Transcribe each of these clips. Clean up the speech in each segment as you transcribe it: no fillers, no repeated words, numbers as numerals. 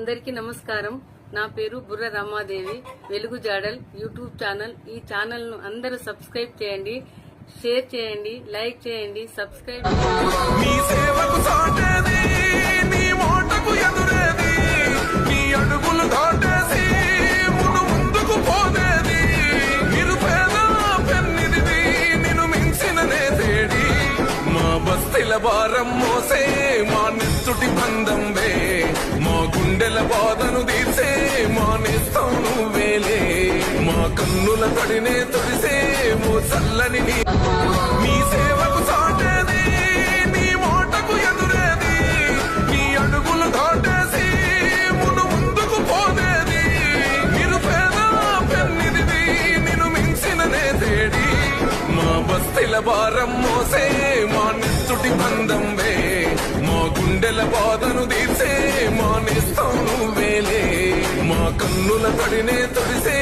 అందరికీ నమస్కారం. నా పేరు బుర్ర రమాదేవి. వెలుగు జాడల్ యూట్యూబ్ ఛానల్. ఈ ఛానల్ ను అందరూ సబ్స్క్రైబ్ చేయండి, షేర్ చేయండి, లైక్ చేయండి, సబ్స్క్రైబ్ మీ సేవకు సాటేది నీ మాటకు ఎదురేది నీ అడుగులు దాటేసి ముందుకు పోదేది నిరుపేద పెన్నిదివి నిన్ను మించిన నేతేడి మా బస్తీల భారం మోసే మా నెత్తుటి బంధంవే మా గుండెల బాధను తీర్చే మా నేస్తం నువ్వేలే మా కన్నుల తడినే తొడిసే ఓ చల్లని నీ సేవకు సాటేది నీ మాటకు ఎదురేది నీ అడుగులు దాటేసి ముందుకు పోదేది నిరుపేద పెన్నిదివి నిన్ను మించిన నేతేడి మా బస్తీల భారం మోసే మా నెత్తుటి బంధంవే మా గుండెల బాధను తీర్చే మా నేస్తం నువ్వేలే మా కన్నుల తడినే తొడిసే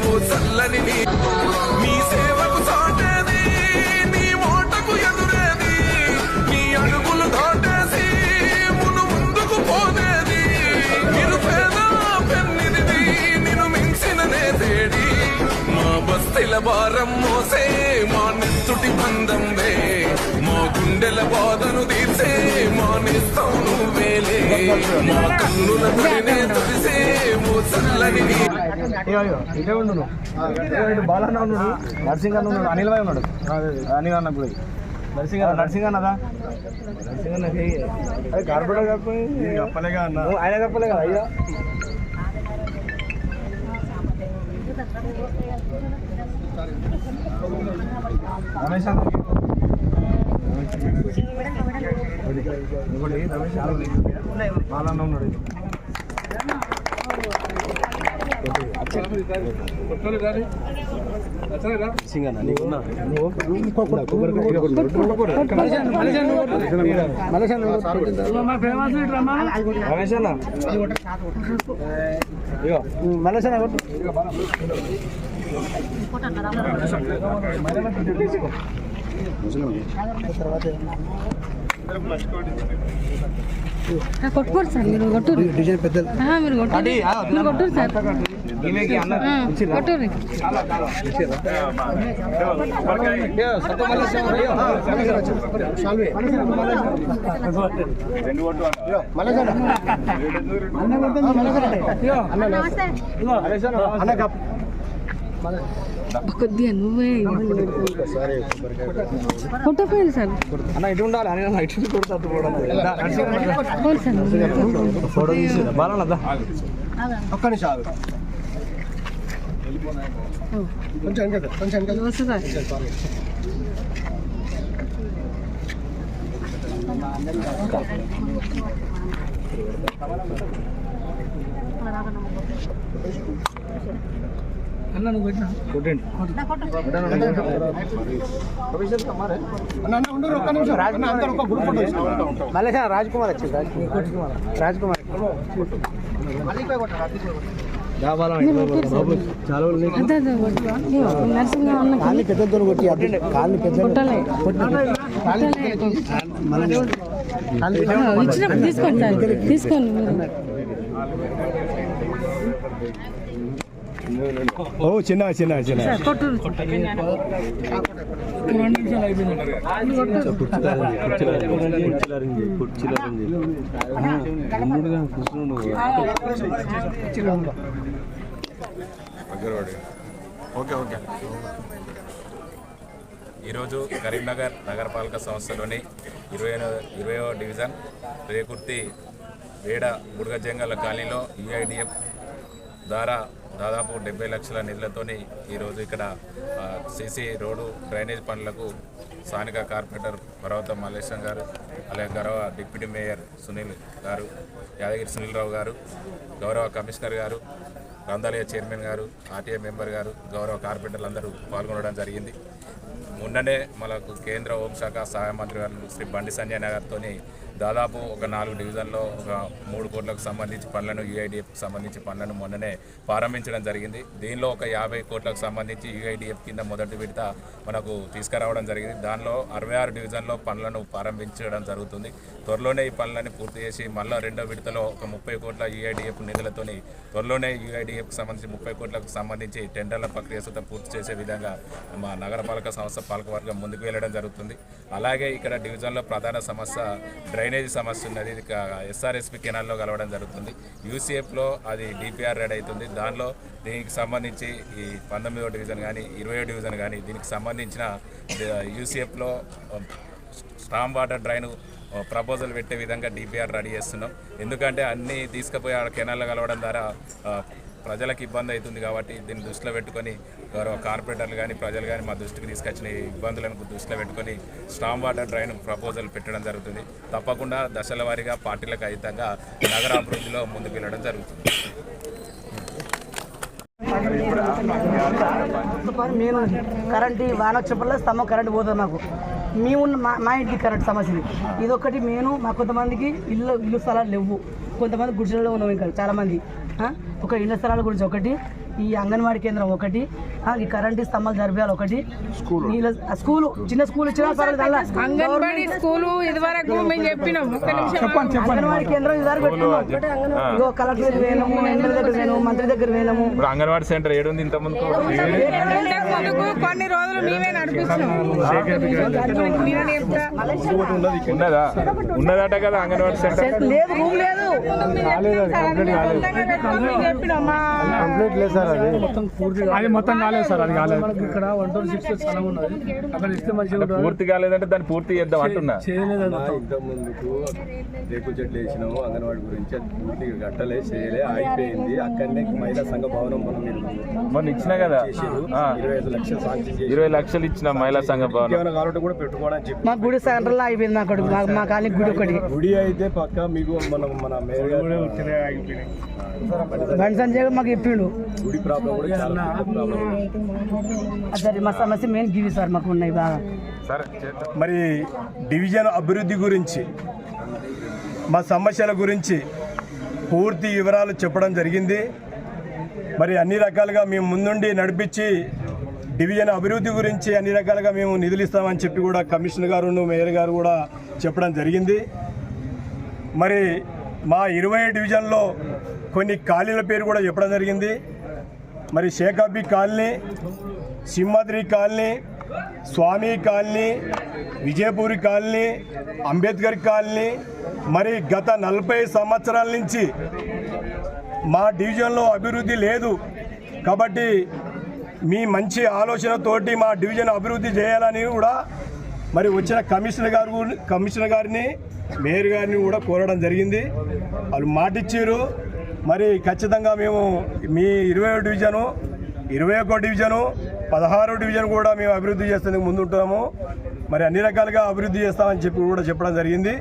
ఓ చల్లని నీ సేవకు సాటేది నీ మాటకు ఎదురేది నీ అడుగులు దాటేసి ముందుకు పోదేది నిరుపేద పెన్నిదివి నిన్ను మించిన నేతేడి మా బస్తీల భారం మోసే మా నెత్తుటి బంధంవే మా గుండెల బాధను తీర్చే మా నేస్తం నువ్వేలే మా కన్నుల తడినే తొడిసే ఓ చల్లని ఇదే ఉండు బాలన్న ఉన్నాడు, నర్సింగ్ అన్న ఉన్నాడు, అనిల్ భాయ్ ఉన్నాడు. అనిల్ అన్న ఇప్పుడు నర్సింగ్ అన్నదా నర్సింగ్ అన్న అదే కార్పొరేటర్ కాకపోయి చెప్పలేగా అన్న ఆయన చెప్పలే కదా అయ్యా. రమేష్ అన్న రమేష్ బాలన్న ఉన్నాడు. కొట్టుకోరు సార్, మీరు కొట్టురు డిజైన్ పెద్దలు, మీరు కొట్టురు, మీరు కొట్టురు సార్, కొట్టురు. కొద్దిగా నువ్వే కొట్టపోయింది సార్ అన్న ఇటు ఉండాలి అని ఇటు కొడుతూ ఒక్క నిమిషం కొంచెం అన్న నువ్వు కొట్టండి మళ్ళీ రాజ్ కుమార్ వచ్చింది, రాజ్ కుమార్ కాళ్ళు పెద్దతో కొట్టి కాళ్ళు పెద్ద తీసుకోండి తీసుకోండి. ఓ చిన్న చిన్న చిన్న ఓకే. ఈరోజు కరీంనగర్ నగరపాలక సంస్థలోని 20వ డివిజన్ రేకుర్తి వేడ బుడగజంగల కాలనీలో యుఐడిఎఫ్ ద్వారా దాదాపు 70 లక్షల నిధులతోని ఈరోజు ఇక్కడ సీసీ రోడ్డు డ్రైనేజ్ పనులకు స్థానిక కార్పొరేటర్ పర్వతం మల్లేశం గారు, అలాగే గౌరవ డిప్యూటీ మేయర్ సునీల్ గారు, యాదగిరి సునీల్ గారు, గౌరవ కమిషనర్ గారు, గ్రంథాలయ చైర్మన్ గారు, ఆర్టీఏ మెంబర్ గారు, గౌరవ కార్పొరేటర్లు అందరూ పాల్గొనడం జరిగింది. మొన్ననే మనకు కేంద్ర హోంశాఖ సహాయ మంత్రి గారు శ్రీ బండి సంజయ్ గారితో దాదాపు ఒక 4 డివిజన్లో ఒక 3 కోట్లకు సంబంధించి పనులను యూఐడిఎఫ్కి సంబంధించి పనులను మొన్ననే ప్రారంభించడం జరిగింది. దీనిలో ఒక 50 కోట్లకు సంబంధించి యూఐడిఎఫ్ కింద మొదటి విడత మనకు తీసుకురావడం జరిగింది. దానిలో 66 డివిజన్లో పనులను ప్రారంభించడం జరుగుతుంది. త్వరలోనే ఈ పనులని పూర్తి చేసి మళ్ళీ రెండో విడతలో ఒక 30 కోట్ల యూఐడిఎఫ్ నిధులతోని త్వరలోనే యూఐడిఎఫ్కి సంబంధించి 30 కోట్లకు సంబంధించి టెండర్ల ప్రక్రియ పూర్తి చేసే విధంగా మా నగరపాలక సంస్థ పాలకవర్గం ముందుకు వెళ్ళడం జరుగుతుంది. అలాగే ఇక్కడ డివిజన్లో ప్రధాన సమస్య డ్రైనేజీ సమస్య ఉన్నది. ఇది ఎస్ఆర్ఎస్పి కెనాల్లో కలవడం జరుగుతుంది. యూసీఎఫ్లో అది డిపిఆర్ రెడీ అవుతుంది. దానిలో దీనికి సంబంధించి ఈ 19వ డివిజన్ కానీ 20వ డివిజన్ కానీ దీనికి సంబంధించిన యూసీఎఫ్లో స్టామ్ వాటర్ డ్రైన్ ప్రపోజల్ పెట్టే విధంగా డిపిఆర్ రెడీ చేస్తున్నాం. ఎందుకంటే అన్నీ తీసుకుపోయి ఆ కెనాల్లో కలవడం ద్వారా ప్రజలకు ఇబ్బంది అవుతుంది కాబట్టి దీన్ని దృష్టిలో పెట్టుకొని గౌరవ కార్పొరేటర్లు కానీ ప్రజలు కానీ మా దృష్టికి తీసుకొచ్చిన ఇబ్బందులను దృష్టిలో పెట్టుకొని స్టామ్ వాటర్ డ్రైన్ ప్రపోజల్ పెట్టడం జరుగుతుంది. తప్పకుండా దశల వారీగా పార్టీలకు అతీతంగా నగర అభివృద్ధిలో ముందుకు వెళ్ళడం జరుగుతుంది. మేము కరెంటు వాన వచ్చేపల్లా స్తంభం కరెంటు పోతుంది. మాకు మేమున్న మా ఇంటికి కరెంట్ సమస్యది ఇదొకటి. మేము మా కొంతమందికి ఇల్లు స్థలాలు లేవు, కొంతమంది గుడిసెలలో ఉన్నాం. ఇంకా చాలామంది ఒక ఇళ్ల స్థలాల గురించి ఒకటి, ఈ అంగన్వాడీ కేంద్రం ఒకటి, ఈ కరెంటు స్తంభాలు జరిపేయాలి ఒకటి, స్కూలు చిన్న స్కూల్ ఇచ్చినా అంగన్వాడీ స్కూలు ఇదివరకు మేము చెప్పినాం. అంగన్వాడీ కేంద్రం ఇదివరకు పెట్టుకున్నాం. ఇగో కలెక్టర్ వేయము, ఎమ్మెల్యే దగ్గర వేయము, మంత్రి దగ్గర వేయము. అంగన్వాడీ సెంటర్ ఏడుంది ఇంత ముందుకు కొన్ని రోజులు మేమే నడిపిస్తున్నాం. ఉన్నదట కదా అంగన్వాడీ సెంటర్ లేదు, రూమ్ లేదు. అది మొత్తం కాలేదు సార్. అది కాలేదు. ఇక్కడ 126 స్థలం ఉన్నది, అక్కడ ఇస్తే మంచిగా పూర్తి కాలేదంటే దాన్ని పూర్తి చేద్దాం అంటున్నా. ఇంత ముందుకు రేకు చెట్లు వేసినాము అంగన్వాడీ గురించి, అది పూర్తి గట్టలే చేయలే, ఆగిపోయింది. అక్కడనే మహిళా సంఘ భవనం మొన్న ఇచ్చినా కదా 25 లక్షలు శాంక్షన్ చేసి 20 లక్షలు ఇచ్చిన మహిళా సంఘ భవనం కాబట్టి కూడా పెట్టుకోవడానికి చెప్పి మా గుడి సెంటర్లో అయిపోయింది. మా కాలనీ గుడి ఒకటి. గుడి అయితే పక్క మీకు మన మేయర్ గారు బండి సంజయ్ మాకు చెప్పిండు గుడి ప్రాబ్లం కూడా చాలా ప్రాబ్లం. అదే మా సమస్య మెయిన్ గివి సార్ మాకు ఉన్నాయి బాగా. మరి డివిజన్ అభివృద్ధి గురించి మా సమస్యల గురించి పూర్తి వివరాలు చెప్పడం జరిగింది. మరి అన్ని రకాలుగా మేము ముందుండి నడిపించి డివిజన్ అభివృద్ధి గురించి అన్ని రకాలుగా మేము నిధులు ఇస్తామని చెప్పి కూడా కమిషనర్ గారు మేయర్ గారు కూడా చెప్పడం జరిగింది. మరి మా 20 డివిజన్లో కొన్ని కాలనీల పేరు కూడా చెప్పడం జరిగింది. మరి Shekabi colony, Simhadri colony, Swami colony, Vijayapuri colony, Ambedkar colony. మరి గత 40 సంవత్సరాల నుంచి మా డివిజన్లో అభివృద్ధి లేదు కాబట్టి మీ మంచి ఆలోచనతోటి మా డివిజన్ అభివృద్ధి చేయాలని కూడా మరి వచ్చిన కమిషనర్ గారిని మేయర్ గారిని కూడా కోరడం జరిగింది. వాళ్ళు మాటిచ్చారు. మరి ఖచ్చితంగా మేము మీ 20వ డివిజను, 21వ డివిజను, 16వ డివిజన్ కూడా మేము అభివృద్ధి చేసేందుకు ముందుంటాము. మరి అన్ని రకాలుగా అభివృద్ధి చేస్తామని చెప్పి కూడా చెప్పడం జరిగింది.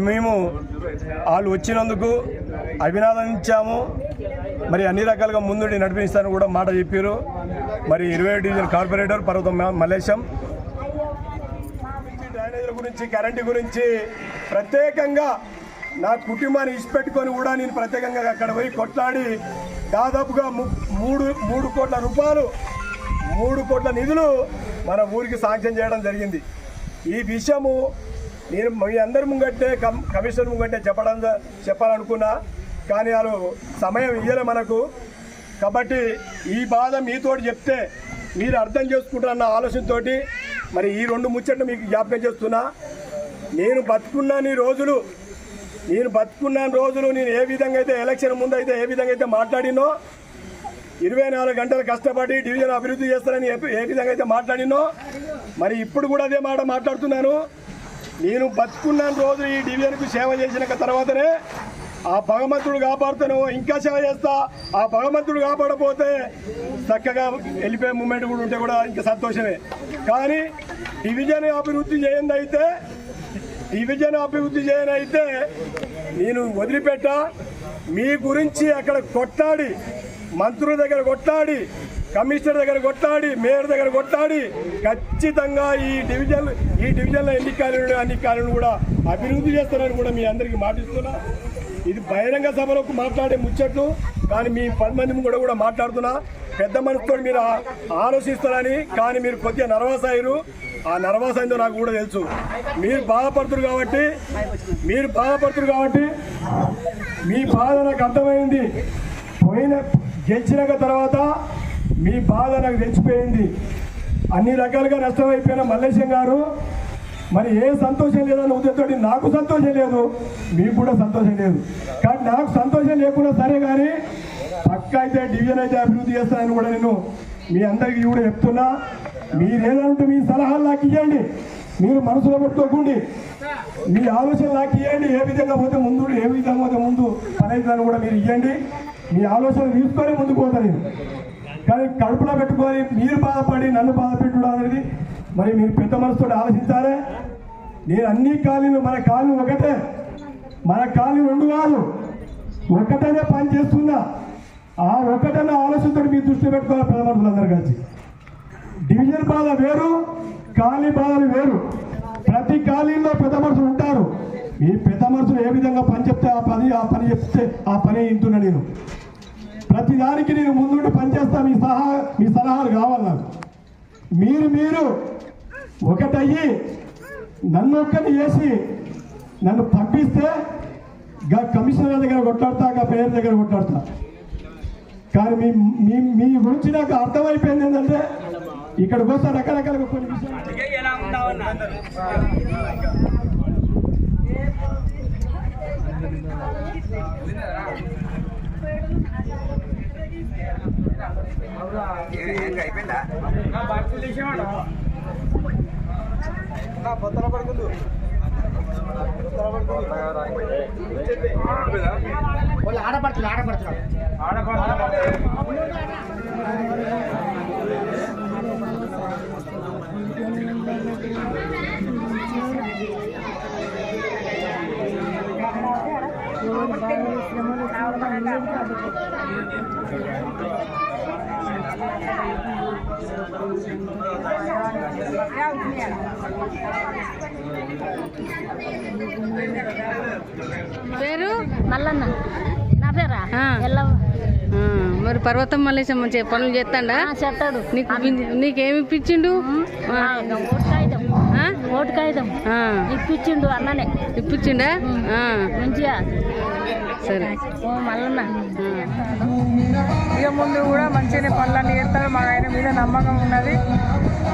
మేము వాళ్ళు వచ్చినందుకు అభినందించాము. మరి అన్ని రకాలుగా ముందుండి నడిపిస్తానని కూడా మాట చెప్పారు. మరి 20వ డివిజన్ కార్పొరేటర్ పర్వతం మల్లేశం డ్రైనేజీల గురించి, కరెంటు గురించి ప్రత్యేకంగా నా కుటుంబాన్ని ఇచ్చిపెట్టుకొని కూడా నేను ప్రత్యేకంగా అక్కడ పోయి కొట్లాడి దాదాపుగా 3 కోట్ల రూపాయలు 3 కోట్ల నిధులు మన ఊరికి శాంక్షన్ చేయడం జరిగింది. ఈ విషయము నేను మీ అందరి ముంగట్టే కమిషనర్ ముంగట్టే చెప్పాలనుకున్నా, కానీ వాళ్ళు సమయం ఇయ్యలే మనకు. కాబట్టి ఈ బాధ మీతోటి చెప్తే మీరు అర్థం చేసుకుంటారన్న ఆలోచనతోటి మరి ఈ 2 ముచ్చట్లు మీకు జ్ఞాపకం చేస్తున్నా. నేను బతుకున్న రోజులు నేను ఏ విధంగా అయితే ఎలక్షన్ ముందు అయితే ఏ విధంగా అయితే మాట్లాడినో, 24 గంటలు కష్టపడి డివిజన్ అభివృద్ధి చేస్తానని ఏ విధంగా అయితే మాట్లాడినో, మరి ఇప్పుడు కూడా అదే మాట మాట్లాడుతున్నాను. నేను బతుకున్న రోజు ఈ డివిజన్కు సేవ చేసిన తర్వాతనే ఆ భగవంతుడు కాపాడుతాను, ఇంకా సేవ చేస్తా. ఆ భగవంతుడు కాపాడపోతే చక్కగా వెళ్ళిపోయే మూమెంట్ కూడా ఉంటే కూడా ఇంకా సంతోషమే. కానీ డివిజన్ అభివృద్ధి చేయనైతే నేను వదిలిపెట్టా. మీ గురించి అక్కడ కొట్లాడి, మంత్రుల దగ్గర కొట్లాడి, కమిషనర్ దగ్గర కొట్లాడి, మేయర్ దగ్గర కొట్లాడి ఖచ్చితంగా ఈ డివిజన్లో ఎన్ని కాలనీలు అన్ని కాలనీలు కూడా అభివృద్ధి చేస్తారని కూడా మీ అందరికీ మాటిస్తున్నా. ఇది బహిరంగ సభలో మాట్లాడే ముచ్చట్లు, కానీ మీ 10 మంది కూడా మాట్లాడుతున్నా. పెద్ద మనసుతో మీరు ఆలోచిస్తారని, కానీ మీరు కొద్దిగా నర్వస్ అయ్యారు. ఆ నర్వస్ అయిందో నాకు కూడా తెలుసు. మీరు బాధపడుతున్నారు కాబట్టి మీ బాధ నాకు అర్థమైంది. గెలిచినాక తర్వాత మీ బాధ నాకు తెచ్చిపోయింది. అన్ని రకాలుగా నష్టమైపోయిన మల్లేశం గారు మరి ఏ సంతోషం లేదన్న ఉద్దేశంతో నాకు సంతోషం లేదు, మీకు కూడా సంతోషం లేదు. కానీ నాకు సంతోషం లేకుండా సరే, కానీ పక్క అయితే డివిజన్ అయితే అభివృద్ధి చేస్తానని కూడా నేను మీ అందరికీ కూడా చెప్తున్నా. మీరు ఏదంటే మీ సలహాలు నాకు ఇవ్వండి, మీరు మనసులో పెట్టుకోకండి, మీ ఆలోచన నాకు ఇవ్వండి. ఏ విధంగా పోతే ముందు పని అవుతుందని కూడా మీరు ఇవ్వండి. మీ ఆలోచన తీసుకొని ముందుకు పోతా నేను. కానీ కడుపులో పెట్టుకొని మీరు బాధపడి నన్ను బాధ పెట్టడం అనేది మరి మీరు పెద్ద మనసుతో ఆలోచించాలి. నేను అన్ని కాలనీలు, మన కాలనీ ఒకటే, మన కాలనీ 2 కాదు, ఒకటనే పని చేస్తున్నా. ఆ ఒకటనే ఆలోచనతో మీ దృష్టి పెట్టుకోవాలి పెద్ద మనుషులందరూ కలిసి. డివిజన్ బాధ వేరు, కాలనీ బాధలు వేరు. ప్రతి కాలనీలో పెద్ద మనుషులు ఉంటారు. ఈ పెద్ద మనుషులు ఏ విధంగా పని చెప్తే ఆ పని చెప్తే ఆ పని వింటున్నా. నేను ప్రతిదానికి నేను ముందుండి పనిచేస్తా. మీ సలహాలు కావాలి నాకు. మీరు ఒకటయ్యి నన్ను ఒక్కటి చేసి నన్ను పంపిస్తే కమిషనర్ దగ్గర కొట్లాడతా, పేరు దగ్గర కొట్లాడతా. కానీ మీ గురించి నాకు అర్థమైపోయింది ఏంటంటే ఇక్కడికి వస్తే రకరకాలుగా కొన్ని విషయాలు అయిపోయిందా ఆడపడుతున్నారు పేరు మల్లన్న. నా పేరా మరి పర్వతం మల్లేశం మంచి పనులు చేస్తాడా? చెప్తాడు. నీకేమి ఇప్పించిండు? ఓటు కాగితం ఇప్పించిండు అన్ననే. ఇప్పించిండా? మంచిగా సరే. మల్లన్న ఇక ముందు కూడా మంచిగా పనులన్నీ చేస్తాడు. మా ఆయన మీద నమ్మకం ఉన్నది.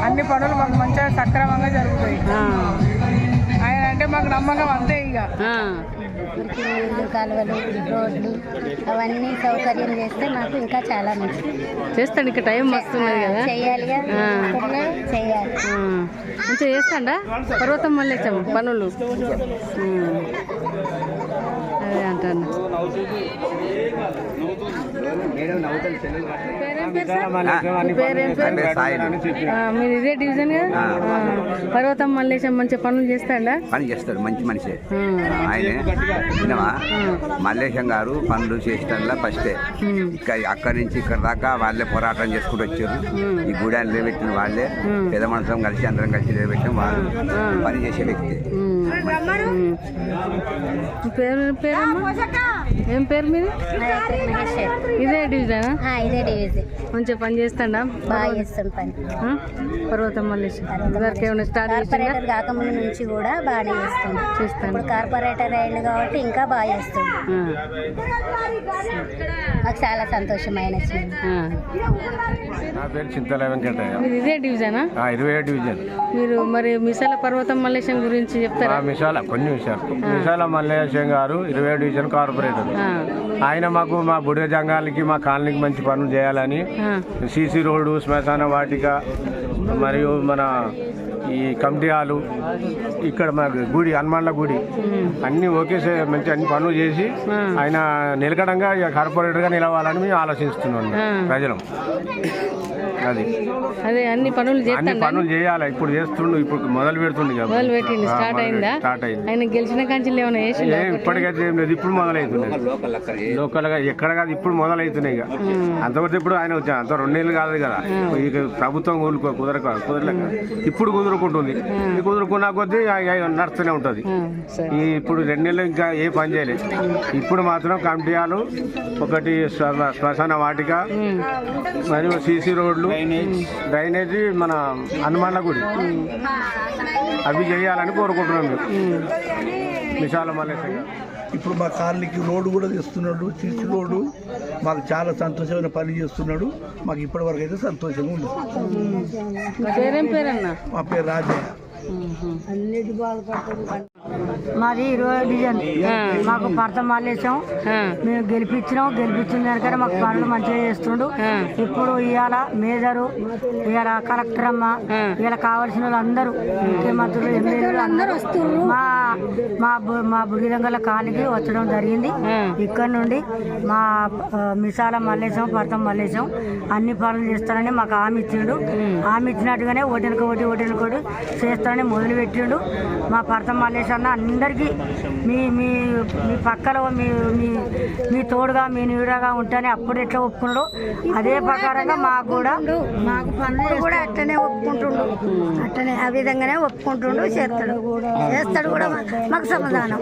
అన్ని పనులు మాకు మంచిగా సక్రమంగా జరుగుతాయి. ఆయన అంటే మాకు నమ్మకం అంతే. ఇక ఇల్లు, కాలువలు, రోడ్లు అవన్నీ సౌకర్యం చేస్తే మాకు ఇంకా చాలా మంచిది. చేస్తాడు. ఇంకా టైం వస్తున్నది కదా, చెయ్యాలిగా, చెయ్యాలి. మంచిగా చేస్తాడా పర్వతం మల్లేశం పనులు? అదే అంటాను. మీరు ఇదే డివిజన్ కదా? పర్వతం మల్లేశం మంచి పనులు చేస్తాడా? పని చేస్తాడు, మంచి మనిషి ఆయనే. వినవా, మల్లేశం గారు పనులు చేసేటల్లా ఫస్టే. అక్కడి నుంచి ఇక్కడ దాకా వాళ్ళే పోరాటం చేసుకుంటూ వచ్చారు. ఈ గుడాన్ని నిలబెట్టిన వాళ్ళే, పెద్ద మనసం కలిసి అందరం కలిసి నిలబెట్టిన వాళ్ళు పని చేసే వ్యక్తి. ఏం పేరు మీరు? ఇదే డివిజన్? ఇదే డివిజన్. మంచిగా పని చేస్తాడా? బాగా చేస్తాం పని. పర్వతం మల్లేశం కార్పొరేటర్ కాకముందు నుంచి కూడా బాగానే చేస్తాం. ఇప్పుడు కార్పొరేటర్ అయింది కాబట్టి ఇంకా బాగా చేస్తాం. మాకు చాలా సంతోషమైన. నా పేరు చింతల వెంకటయ్య. మీరు ఇదే డివిజనా? 27 డివిజన్. మీరు మరి మిసాల పర్వతం మల్లేశం గురించి చెప్తారా? కొన్ని విషయాలు. మిసాల మల్లేశం గారు 27 డివిజన్ కార్పొరేటర్. ఆయన మాకు మా బుడిగ జంగాలకి మా కాలనీకి మంచి పనులు చేయాలని సీసీ రోడ్డు, శ్మశాన వాటిక, మరియు మన ఈ కమిటీ హాలు, ఇక్కడ మన గుడి, హనుమాన్ల గుడి అన్ని ఓకే మంచి అన్ని పనులు చేసి ఆయన నిలకడంగా కార్పొరేటర్గా నిలవాలని మేము ఆలోచిస్తున్నాం ప్రజలు. అది అదే అన్ని పనులు అన్ని చేస్తాడు పనులు చేయాలి. ఇప్పుడు చేస్తుండు, ఇప్పుడు మొదలు పెడుతుండు. మొదలు పెట్టింది, స్టార్ట్ అయిందా? స్టార్ట్ అయింది. ఆయన గెలిచిన కాంచెలు ఏమైనా వేసి ఇప్పటికైతే ఏం లేదు, ఇప్పుడు మొదలవుతున్నాయి. లోకల్ గా ఎక్కడ కాదు, ఇప్పుడు మొదలవుతున్నాయి. ఇక అంతవరకు ఇప్పుడు ఆయన వచ్చా అంత 2 నెలలు కాదు కదా, ఇక ప్రభుత్వం కుదరలేక ఇప్పుడు కుదురుకుంటుంది. కుదురుకున్న కొద్దీ నడుస్తూనే ఉంటుంది. ఇప్పుడు 2 నెలలు ఇంకా ఏ పని చేయలేదు. ఇప్పుడు మాత్రం కమిటీలు, ఒకటి శ్మశాన వాటిక, మరియు సీసీ రోడ్లు, డ్రైనేజీ, మన హనుమాన్ల గుడి, అవి చేయాలని కోరుకుంటున్నాం. విశాల మల్లేశయ్య ఇప్పుడు మా కాలనీకి రోడ్డు కూడా తెస్తున్నాడు, సీసీ రోడ్డు. మాకు చాలా సంతోషమైన పని చేస్తున్నాడు. మాకు ఇప్పటి వరకు అయితే సంతోషంగా ఉంది. పేరేం పేరన్నా? మా పేరు రాజయ్య. మాది 20 డివిజన్. మాకు భర్త మాలేసాం, మేము గెలిపించిన దానికన్నా మాకు పనులు మంచిగా చేస్తుండు. ఇప్పుడు ఇవాళ మేజరు, ఇవాళ కలెక్టర్ అమ్మ, ఇవాళ కావాల్సిన వాళ్ళు అందరూ, ముఖ్యమంత్రులు, ఎమ్మెల్యేలు అందరూ వస్తున్నారు. మా బుడిరంగల కాలనీకి వచ్చడం జరిగింది. ఇక్కడ నుండి మా మిసాల మల్లేశం, భర్త మల్లేశం అన్ని పనులు చేస్తానని మాకు హామీ ఇచ్చిండు. హామీ ఇచ్చినట్టుగానే ఓటెనకోటి చేస్తానని మొదలుపెట్టిండు. మా భర్త మల్లేశం అన్న అందరికీ మీ మీ మీ పక్కలో మీ తోడుగా, మీ నీడగా ఉంటానే అప్పుడు ఎట్లా ఒప్పుకున్నాడో అదే ప్రకారంగా మాకు పనులు కూడా అట్లనే ఒప్పుకుంటుండు. అట్లనే ఆ విధంగానే ఒప్పుకుంటుండు, చేస్తాడు కూడా. మాకు సమాధానం.